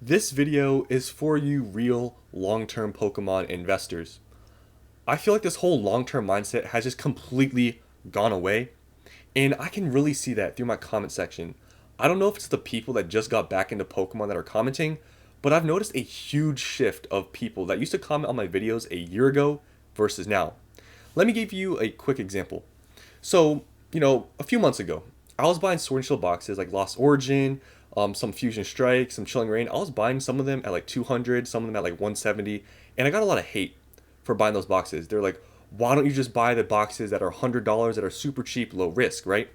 This video is for you real long-term Pokemon investors. I feel like this whole long-term mindset has just completely gone away, and I can really see that through my comment section. I don't know if it's the people that just got back into Pokemon that are commenting, but I've noticed a huge shift of people that used to comment on my videos a year ago versus now. Let me give you a quick example. So, a few months ago, I was buying Sword and Shield boxes like Lost Origin, some Fusion Strike, some Chilling Reign. I was buying some of them at like 200, some of them at like 170, and I got a lot of hate for buying those boxes. They're like, why don't you just buy the boxes that are $100 that are super cheap, low risk, right?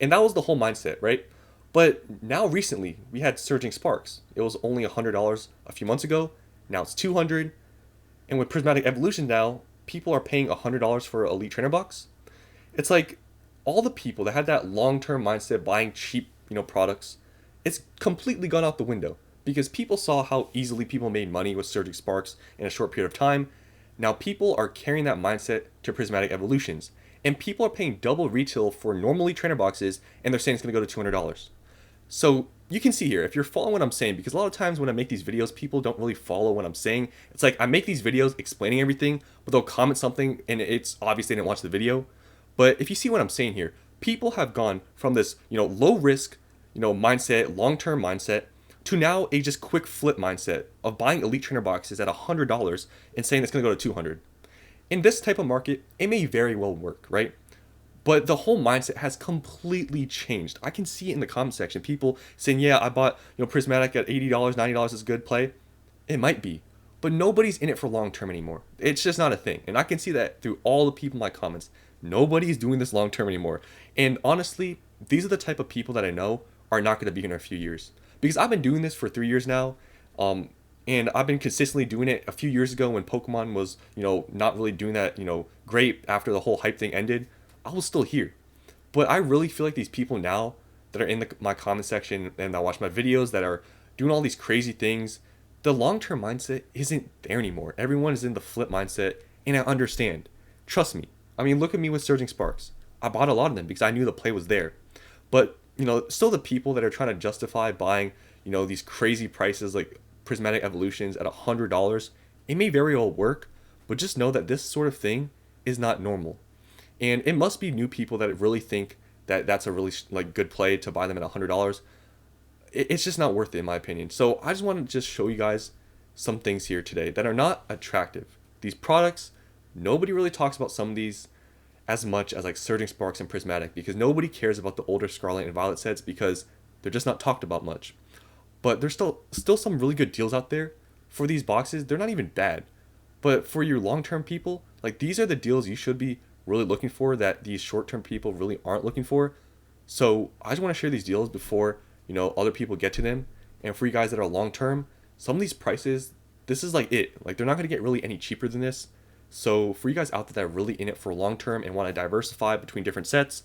And that was the whole mindset, right? But now recently, we had Surging Sparks. It was only $100 a few months ago. Now it's 200. And with Prismatic Evolution now, people are paying $100 for an Elite Trainer box. It's like all the people that had that long-term mindset buying cheap, products, it's completely gone out the window because people saw how easily people made money with Surging Sparks in a short period of time. Now people are carrying that mindset to Prismatic Evolutions, and people are paying double retail for normally trainer boxes, and they're saying it's going to go to $200. So you can see here, if you're following what I'm saying, because a lot of times when I make these videos, people don't really follow what I'm saying. It's like I make these videos explaining everything, but they'll comment something and it's obvious they didn't watch the video. But if you see what I'm saying here, people have gone from this, low risk, mindset, long-term mindset, to now a just quick flip mindset of buying Elite Trainer boxes at $100 and saying it's going to go to 200. In this type of market, it may very well work, right? But the whole mindset has completely changed. I can see it in the comment section. People saying, yeah, I bought, Prismatic at $80, $90 is a good play. It might be. But nobody's in it for long term anymore. It's just not a thing. And I can see that through all the people in my comments. Nobody's doing this long term anymore. And honestly, these are the type of people that I know are not going to be here in a few years. Because I've been doing this for 3 years now. And I've been consistently doing it. A few years ago when Pokemon was, not really doing that, great after the whole hype thing ended, I was still here. But I really feel like these people now that are in my comment section and that watch my videos that are doing all these crazy things, the long-term mindset isn't there anymore. Everyone is in the flip mindset, and I understand. Trust me. I mean, look at me with Surging Sparks. I bought a lot of them because I knew the play was there. But, still the people that are trying to justify buying, these crazy prices like Prismatic Evolutions at $100, it may very well work, but just know that this sort of thing is not normal. And it must be new people that really think that that's a really good play to buy them at $100. It's just not worth it in my opinion. So I just want to just show you guys some things here today that are not attractive. These products, nobody really talks about some of these as much as like Surging Sparks and Prismatic because nobody cares about the older Scarlet and Violet sets because they're just not talked about much. But there's still some really good deals out there for these boxes. They're not even bad. But for your long-term people, like these are the deals you should be really looking for that these short-term people really aren't looking for. So I just want to share these deals before other people get to them. And for you guys that are long-term, some of these prices, this is like it. Like they're not going to get really any cheaper than this. So for you guys out there that are really in it for long-term and want to diversify between different sets,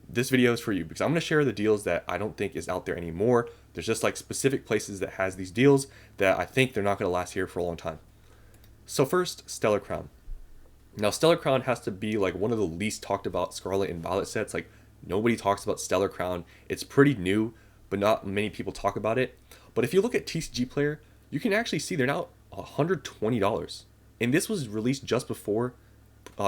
this video is for you because I'm going to share the deals that I don't think is out there anymore. There's just like specific places that has these deals that I think they're not going to last here for a long time. So first, Stellar Crown. Now, Stellar Crown has to be like one of the least talked about Scarlet and Violet sets. Like nobody talks about Stellar Crown. It's pretty new, but not many people talk about it. But if you look at TCG Player, you can actually see they're now $120. And this was released just before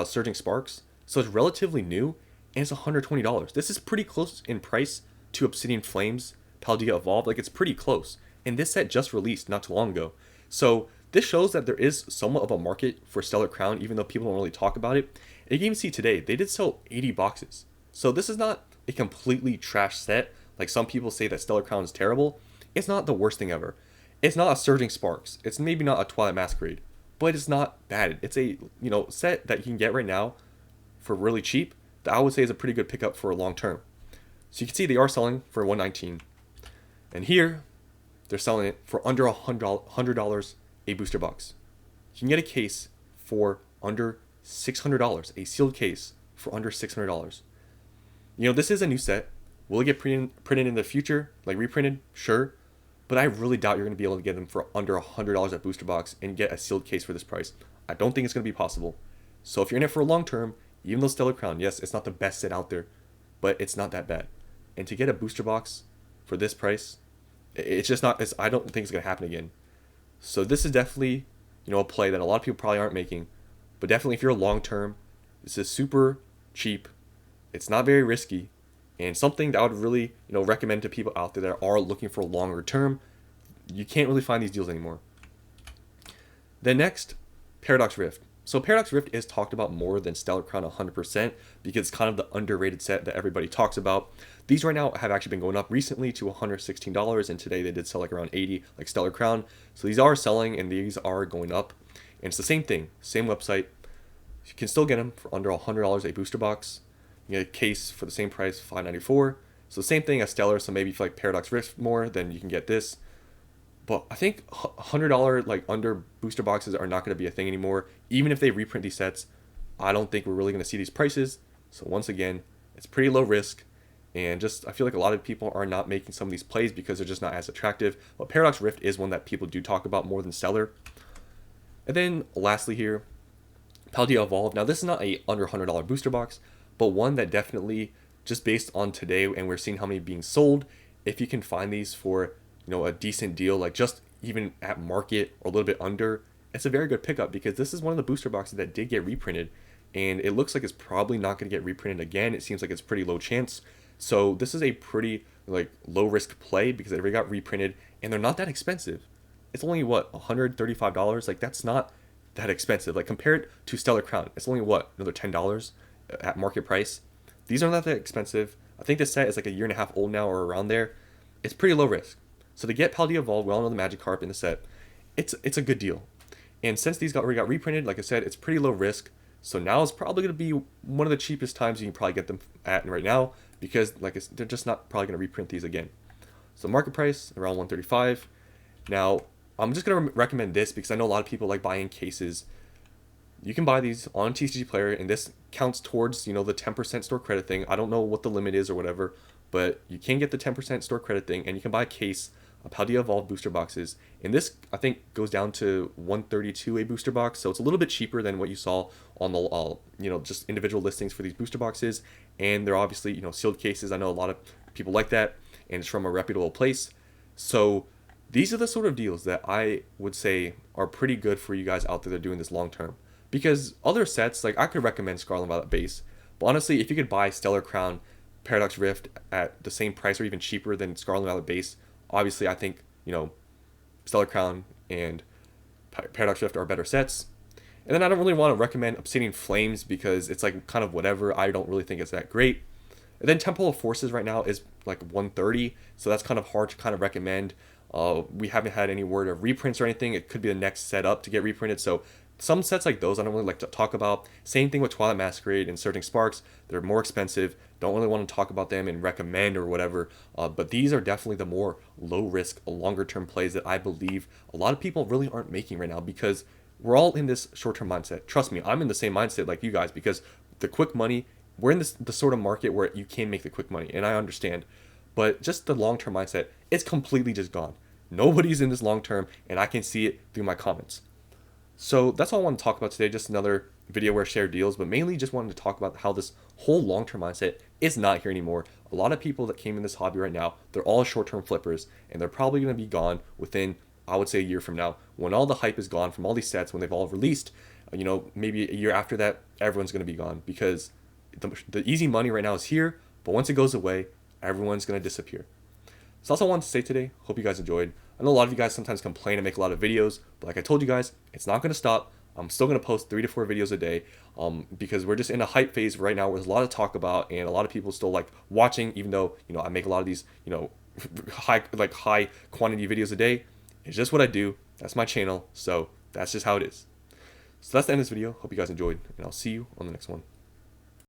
Surging Sparks. So it's relatively new and it's $120. This is pretty close in price to Obsidian Flames, Paldea Evolved. Like it's pretty close. And this set just released not too long ago. So this shows that there is somewhat of a market for Stellar Crown, even though people don't really talk about it. And you can even see today, they did sell 80 boxes. So this is not a completely trash set. Like some people say that Stellar Crown is terrible. It's not the worst thing ever. It's not a Surging Sparks. It's maybe not a Twilight Masquerade. But it's not bad. It's a, set that you can get right now for really cheap that I would say is a pretty good pickup for a long term. So you can see they are selling for $119. And here, they're selling it for under $100 a booster box. You can get a case for under $600, a sealed case for under $600. This is a new set. Will it get printed in the future, like reprinted? Sure. But I really doubt you're going to be able to get them for under $100 at booster box and get a sealed case for this price. I don't think it's going to be possible. So if you're in it for a long term, even though Stellar Crown, yes, it's not the best set out there, but it's not that bad. And to get a booster box for this price, It's just not. I don't think it's gonna happen again. So this is definitely, a play that a lot of people probably aren't making, but definitely if you're long term, this is super cheap. It's not very risky, and something that I would really, recommend to people out there that are looking for a longer term. You can't really find these deals anymore. Then next, Paradox Rift. So Paradox Rift is talked about more than Stellar Crown 100% because it's kind of the underrated set that everybody talks about. These right now have actually been going up recently to $116, and today they did sell like around 80, like Stellar Crown. So these are selling and these are going up. And it's the same thing, same website. You can still get them for under $100 a booster box. You get a case for the same price, $594. So the same thing as Stellar. So maybe if you like Paradox Rift more, then you can get this. But I think $100 like under booster boxes are not going to be a thing anymore. Even if they reprint these sets, I don't think we're really going to see these prices. So once again, it's pretty low risk. And just I feel like a lot of people are not making some of these plays because they're just not as attractive. But Paradox Rift is one that people do talk about more than Stellar. And then lastly here, Paldea Evolved. Now this is not a under $100 booster box, but one that definitely, just based on today and we're seeing how many being sold, if you can find these for a decent deal, like just even at market or a little bit under, it's a very good pickup because this is one of the booster boxes that did get reprinted, and it looks like it's probably not going to get reprinted again. It seems like it's pretty low chance. So this is a pretty like low risk play because it already got reprinted and they're not that expensive. It's only what, $135? Like that's not that expensive. Like compared to Stellar Crown, it's only what, another $10 at market price. These are not that expensive. I think this set is like a year and a half old now or around there. It's pretty low risk. So to get Paldea Evolved, we all know the Magikarp in the set, it's a good deal. And since these already got reprinted, like I said, it's pretty low risk. So now is probably going to be one of the cheapest times you can probably get them at right now because they're just not probably going to reprint these again. So market price around 135. Now I'm just going to recommend this because I know a lot of people like buying cases. You can buy these on TCG Player, and this counts towards the 10% store credit thing. I don't know what the limit is or whatever, but you can get the 10% store credit thing, and you can buy a case of Paldea Evolved booster boxes. And this, I think, goes down to $132 a booster box, so it's a little bit cheaper than what you saw on the just individual listings for these booster boxes. And they're obviously sealed cases. I know a lot of people like that, and it's from a reputable place. So these are the sort of deals that I would say are pretty good for you guys out there that are doing this long term. Because other sets, like I could recommend Scarlet Violet base, but honestly, if you could buy Stellar Crown, Paradox Rift at the same price or even cheaper than Scarlet Violet base, obviously I think Stellar Crown and Paradox Rift are better sets. And then I don't really want to recommend Obsidian Flames because it's like kind of whatever. I don't really think it's that great. And then Temple of Forces right now is like 130, so that's kind of hard to kind of recommend. We haven't had any word of reprints or anything. It could be the next set up to get reprinted. So some sets like those I don't really like to talk about. Same thing with Twilight Masquerade and Surging Sparks. They're more expensive. Don't really want to talk about them and recommend or whatever. But these are definitely the more low risk, longer term plays that I believe a lot of people really aren't making right now because we're all in this short term mindset. Trust me, I'm in the same mindset like you guys because the quick money, we're in the sort of market where you can make the quick money, and I understand. But just the long term mindset, it's completely just gone. Nobody's in this long term, and I can see it through my comments. So that's all I want to talk about today. Just another video where I share deals, but mainly just wanted to talk about how this whole long-term mindset is not here anymore. A lot of people that came in this hobby right now, they're all short-term flippers, and they're probably going to be gone within, I would say, a year from now. When all the hype is gone from all these sets, when they've all released, maybe a year after that, everyone's going to be gone because the easy money right now is here, but once it goes away, everyone's going to disappear. So that's all I wanted to say today. Hope you guys enjoyed. I know a lot of you guys sometimes complain and make a lot of videos, but like I told you guys, it's not going to stop. I'm still going to post 3 to 4 videos a day because we're just in a hype phase right now where there's a lot to talk about and a lot of people still like watching, even though, I make a lot of these, high quantity videos a day. It's just what I do. That's my channel. So that's just how it is. So that's the end of this video. Hope you guys enjoyed, and I'll see you on the next one.